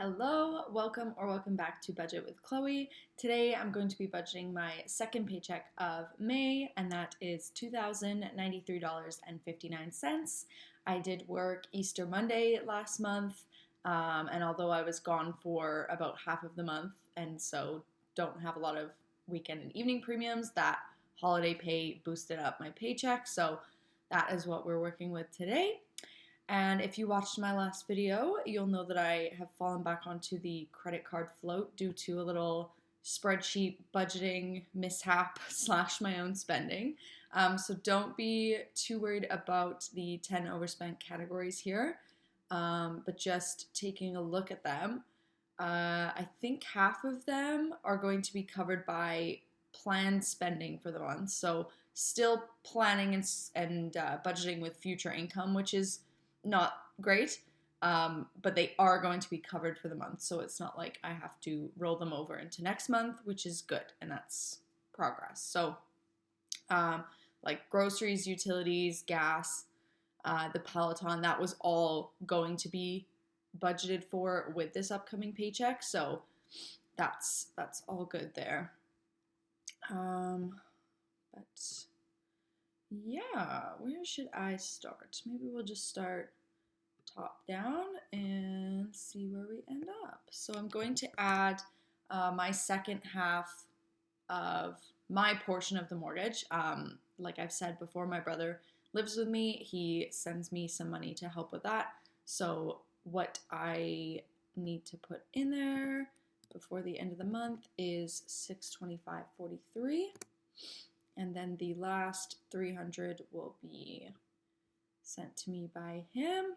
Hello, welcome back to Budget with Chloe. Today I'm going to be budgeting my second paycheck of May, and that is $2,093.59. I did work Easter Monday last month, and although I was gone for about half of the month, and so don't have a lot of weekend and evening premiums, that holiday pay boosted up my paycheck, so that is what we're working with today. And if you watched my last video, you'll know that I have fallen back onto the credit card float due to a little spreadsheet budgeting mishap / my own spending. So don't be too worried about the 10 overspent categories here, but just taking a look at them. I think half of them are going to be covered by planned spending for the month. So still planning and budgeting with future income, which is not great, but they are going to be covered for the month. So it's not like I have to roll them over into next month, which is good, and that's progress. So like groceries, utilities, gas, the Peloton, that was all going to be budgeted for with this upcoming paycheck. So that's all good there. But yeah, where should I start? Maybe we'll just start top down and see where we end up. So I'm going to add my second half of my portion of the mortgage. Like I've said before, my brother lives with me. He sends me some money to help with that. So what I need to put in there before the end of the month is $625.43. And then the last $300 will be sent to me by him.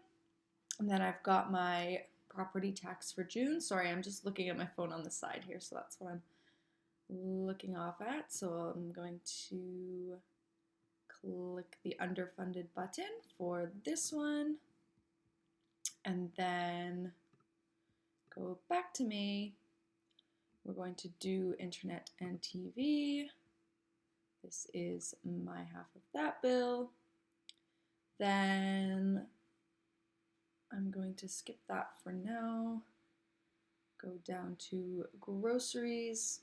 And then I've got my property tax for June. Sorry, I'm just looking at my phone on the side here, so that's what I'm looking off at. So I'm going to click the underfunded button for this one. And then go back to May. We're going to do internet and TV. This is my half of that bill. Then I'm going to skip that for now. Go down to groceries,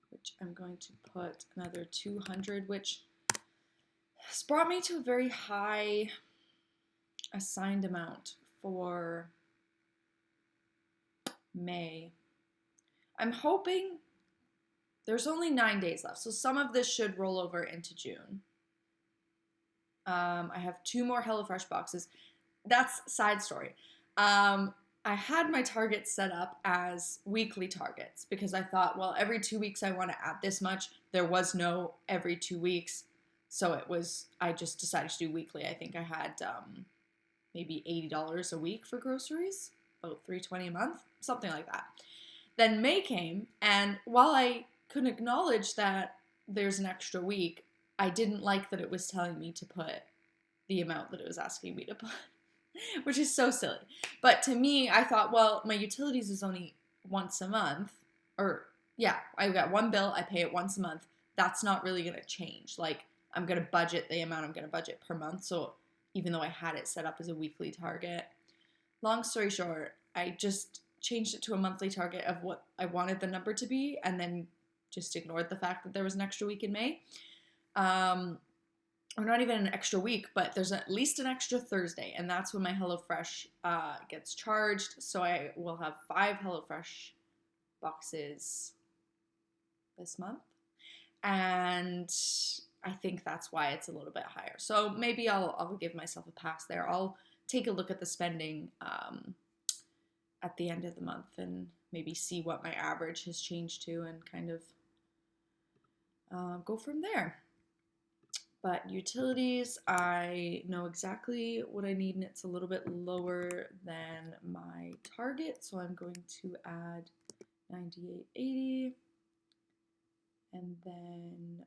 which I'm going to put another $200, which has brought me to a very high assigned amount for May. I'm hoping there's only 9 days left, so some of this should roll over into June. I have 2 more HelloFresh boxes. That's side story. I had my targets set up as weekly targets because I thought, well, every 2 weeks I want to add this much. There was no every 2 weeks, so I just decided to do weekly. I think I had maybe $80 a week for groceries, about $320 a month, something like that. Then May came, and while I could acknowledge that there's an extra week, I didn't like that it was telling me to put the amount that it was asking me to put, which is so silly. But to me, I thought, well, my utilities is only once a month, or yeah, I've got one bill, I pay it once a month. That's not really going to change. Like, I'm going to budget the amount I'm going to budget per month. So even though I had it set up as a weekly target, long story short, I just changed it to a monthly target of what I wanted the number to be, and then just ignored the fact that there was an extra week in May. Or not even an extra week, but there's at least an extra Thursday, and that's when my HelloFresh gets charged. So I will have 5 HelloFresh boxes this month, and I think that's why it's a little bit higher. So maybe I'll give myself a pass there. I'll take a look at the spending at the end of the month and maybe see what my average has changed to and kind of go from there. But utilities, I know exactly what I need, and it's a little bit lower than my target, so I'm going to add $98.80 and then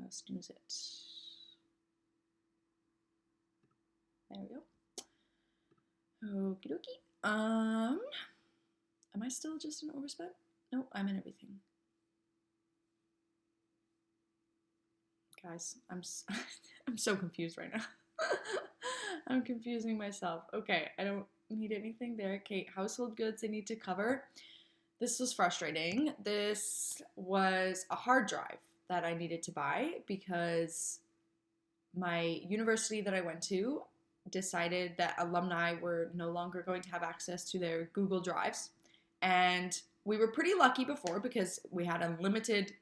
snooze it. There we go. Okie dokie. Am I still just an overspent? No, I'm in everything. Guys, I'm so confused right now. I'm confusing myself. Okay, need anything there. Okay, household goods I need to cover. This was frustrating. This was a hard drive that I needed to buy because my university that I went to decided that alumni were no longer going to have access to their Google Drives. And we were pretty lucky before because we had unlimited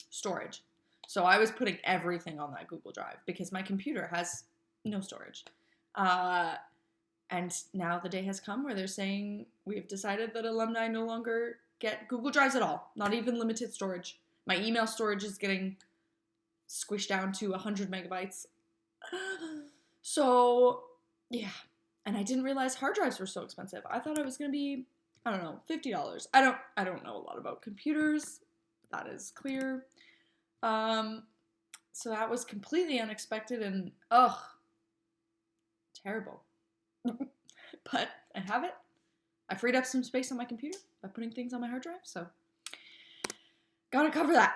storage. So I was putting everything on that Google Drive because my computer has no storage. And now the day has come where they're saying we've decided that alumni no longer get Google Drives at all, not even limited storage. My email storage is getting squished down to 100 megabytes. So, yeah. And I didn't realize hard drives were so expensive. I thought it was going to be, I don't know, $50. I don't know a lot about computers. That is clear. So that was completely unexpected and, terrible. But I have it. I freed up some space on my computer by putting things on my hard drive, so gotta cover that.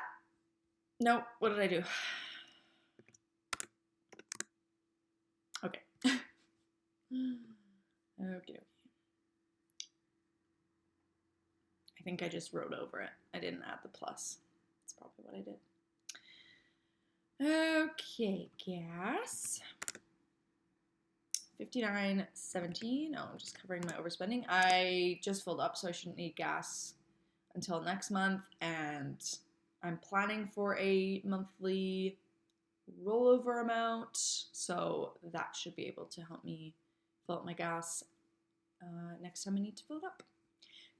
No, what did I do? Okay. Okay. I think I just wrote over it. I didn't add the plus. That's probably what I did. Okay, gas. $59.17. Oh, I'm just covering my overspending. I just filled up, so I shouldn't need gas until next month. And I'm planning for a monthly rollover amount, so that should be able to help me fill up my gas next time I need to fill it up.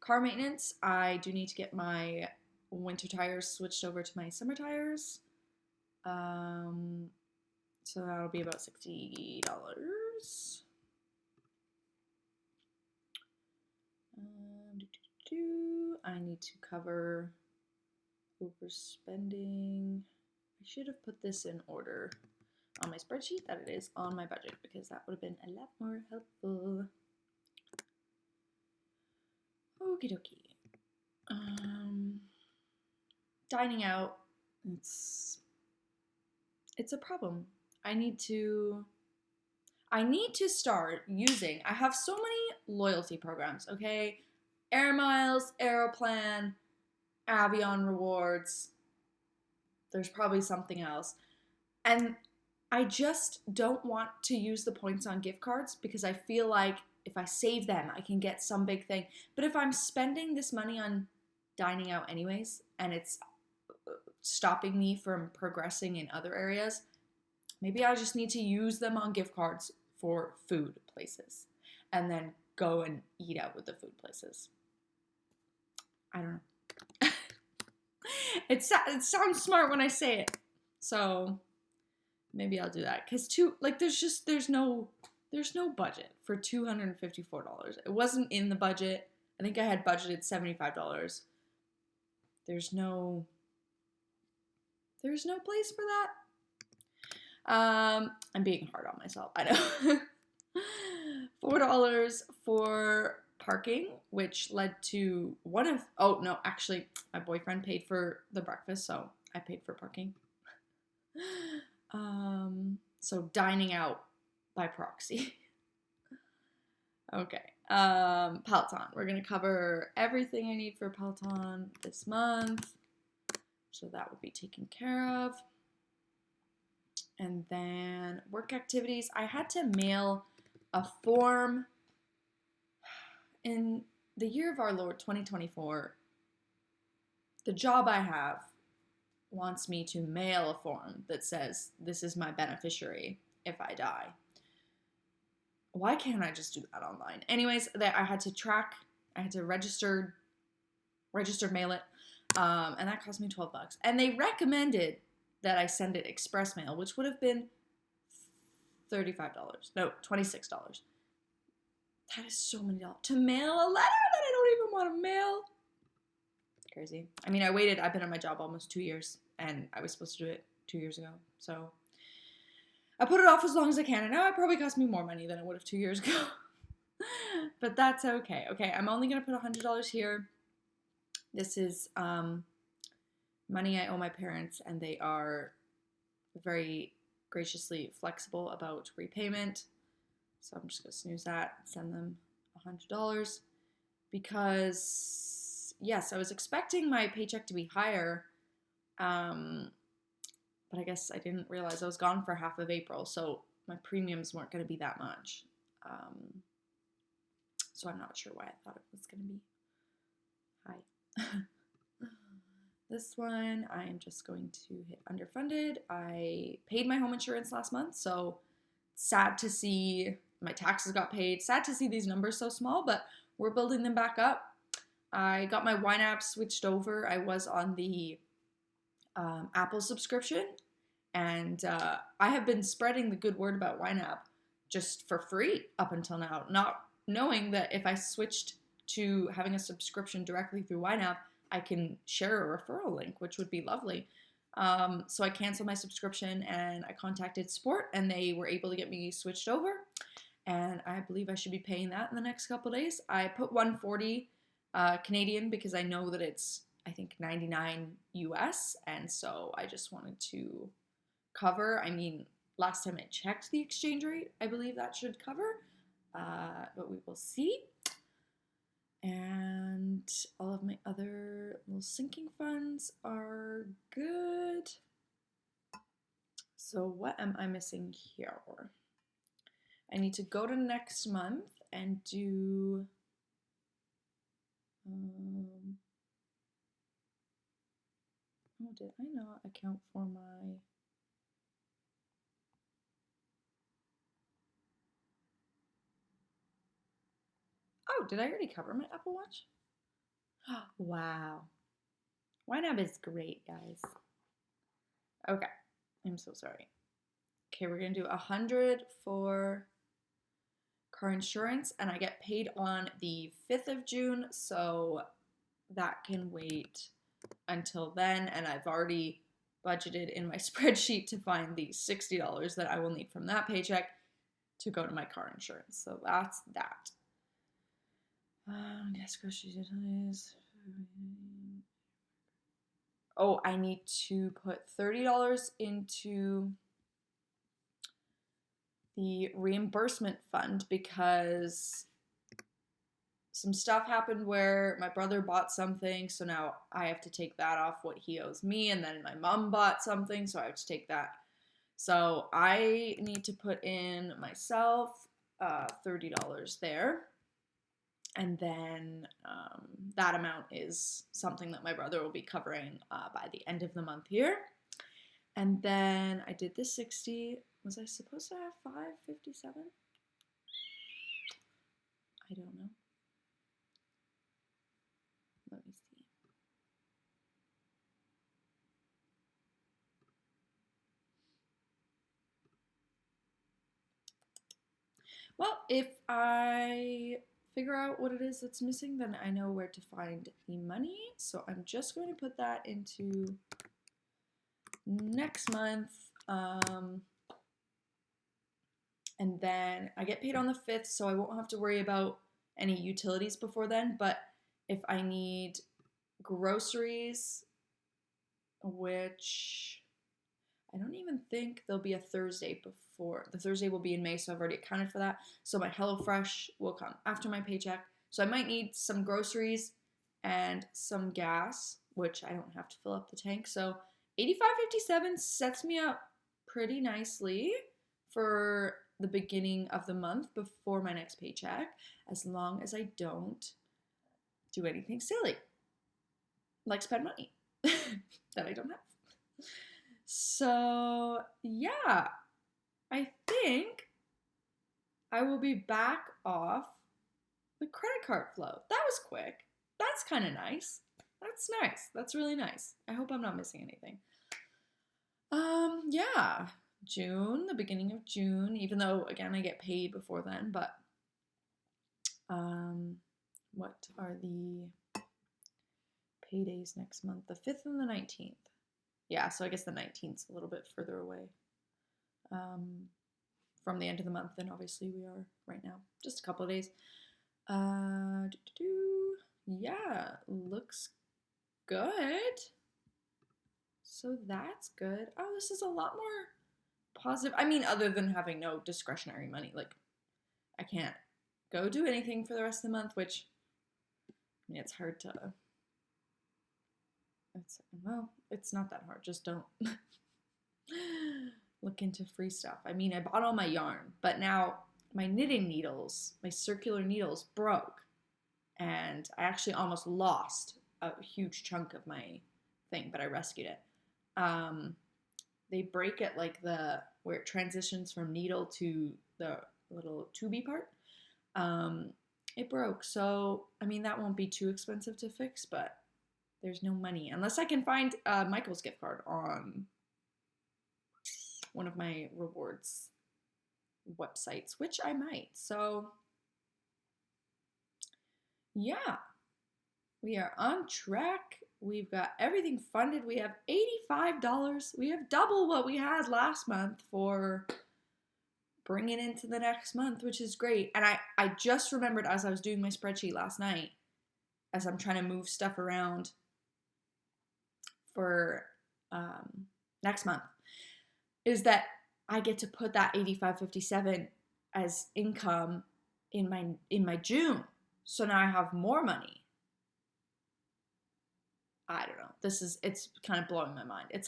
Car maintenance, I do need to get my winter tires switched over to my summer tires. So that'll be about $60. I need to cover overspending. I should have put this in order on my spreadsheet that it is on my budget because that would have been a lot more helpful. Okie dokie. Dining out, it's a problem. I need to start using, I have so many loyalty programs, okay? Air Miles, Aeroplan, Avion Rewards. There's probably something else. And I just don't want to use the points on gift cards because I feel like if I save them, I can get some big thing. But if I'm spending this money on dining out anyways, and it's stopping me from progressing in other areas, maybe I just need to use them on gift cards for food places and then go and eat out with the food places. I don't know. It sounds smart when I say it. So maybe I'll do that. Because there's no budget for $254. It wasn't in the budget. I think I had budgeted $75. There's no place for that. I'm being hard on myself, I know. $4 for parking, which led to actually, my boyfriend paid for the breakfast, so I paid for parking. So dining out by proxy. Okay. Peloton. We're gonna cover everything I need for Peloton this month. So that would be taken care of. And then work activities. I had to mail a form in the year of our Lord 2024. The job I have wants me to mail a form that says this is my beneficiary if I die. Why can't I just do that online? Anyways, I had to register mail it, and that cost me $12. And they recommended that I send it express mail, which would have been $35. No, $26. That is so many dollars. To mail a letter that I don't even want to mail. Crazy. I mean, I've been at my job almost 2 years, and I was supposed to do it 2 years ago. So I put it off as long as I can, and now it probably cost me more money than it would have 2 years ago. But that's okay. Okay, I'm only going to put $100 here. This is money I owe my parents, and they are very graciously flexible about repayment. So I'm just going to snooze that, send them $100 because, yes, I was expecting my paycheck to be higher, but I guess I didn't realize I was gone for half of April, so my premiums weren't going to be that much. So I'm not sure why I thought it was going to be high. This one, I am just going to hit underfunded. I paid my home insurance last month, so sad to see my taxes got paid. Sad to see these numbers so small, but we're building them back up. I got my YNAB switched over. I was on the Apple subscription, and I have been spreading the good word about YNAB just for free up until now, not knowing that if I switched to having a subscription directly through YNAB, I can share a referral link, which would be lovely. So I canceled my subscription and I contacted support, and they were able to get me switched over. And I believe I should be paying that in the next couple days. I put 140 Canadian because I know that it's, I think, 99 US, and so I just wanted to cover. I mean, last time I checked the exchange rate, I believe that should cover, but we will see. And all of my other little sinking funds are good. So what am I missing here? I need to go to next month and do oh, did I not account for my oh, did I already cover my Apple Watch? Wow. YNAB is great, guys. Okay, I'm so sorry. Okay, we're gonna do 100 for car insurance, and I get paid on the 5th of June, so that can wait until then, and I've already budgeted in my spreadsheet to find the $60 that I will need from that paycheck to go to my car insurance. So that's that. Gas, groceries, utilities. Oh, I need to put $30 into the reimbursement fund because some stuff happened where my brother bought something, so now I have to take that off what he owes me, and then my mom bought something, so I have to take that. So I need to put in myself $30 there, and then that amount is something that my brother will be covering by the end of the month here. And then I did the 60. Was I supposed to have 557? I don't know. Let me see. Well, if I figure out what it is that's missing, then I know where to find the money. So I'm just going to put that into next month. And then I get paid on the 5th, so I won't have to worry about any utilities before then. But if I need groceries, which I don't even think there'll be a Thursday before. The Thursday will be in May, so I've already accounted for that. So my HelloFresh will come after my paycheck. So I might need some groceries and some gas, which I don't have to fill up the tank. So $85.57 sets me up pretty nicely for the beginning of the month before my next paycheck, as long as I don't do anything silly, like spend money that I don't have. So yeah, I think I will be back off the credit card flow. That was quick. That's kind of nice. That's nice. That's really nice. I hope I'm not missing anything. Yeah, June, the beginning of June, even though, again, I get paid before then, but what are the paydays next month? The 5th and the 19th. Yeah, so I guess the 19th is a little bit further away from the end of the month than obviously we are right now. Just a couple of days. Yeah, looks good. So that's good. Oh, this is a lot more positive. I mean, other than having no discretionary money, like I can't go do anything for the rest of the month, which, I mean, it's hard to, it's not that hard. Just don't look into free stuff. I mean, I bought all my yarn, but now my knitting needles, my circular needles broke, and I actually almost lost a huge chunk of my thing, but I rescued it. They break at like where it transitions from needle to the little tubey part. It broke, so I mean that won't be too expensive to fix, but there's no money unless I can find Michael's gift card on one of my rewards websites, which I might. So yeah, we are on track. We've got everything funded. We have $85. We have double what we had last month for bringing into the next month, which is great. And I just remembered as I was doing my spreadsheet last night, as I'm trying to move stuff around for next month, is that I get to put that $85.57 as income in my June. So now I have more money. I don't know. It's kind of blowing my mind. It's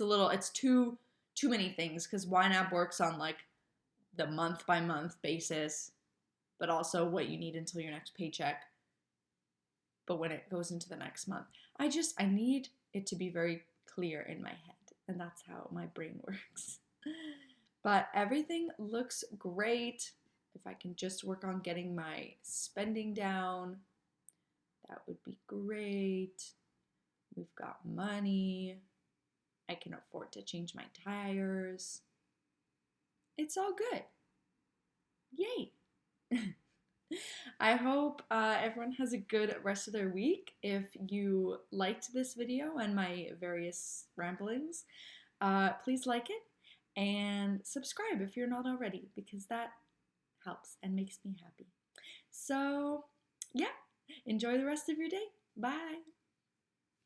too many things, because YNAB works on like the month by month basis, but also what you need until your next paycheck. But when it goes into the next month, I need it to be very clear in my head, and that's how my brain works. But everything looks great. If I can just work on getting my spending down, that would be great. We've got money. I can afford to change my tires. It's all good. Yay. I hope everyone has a good rest of their week. If you liked this video and my various ramblings, please like it and subscribe if you're not already, because that helps and makes me happy. So yeah, enjoy the rest of your day. Bye.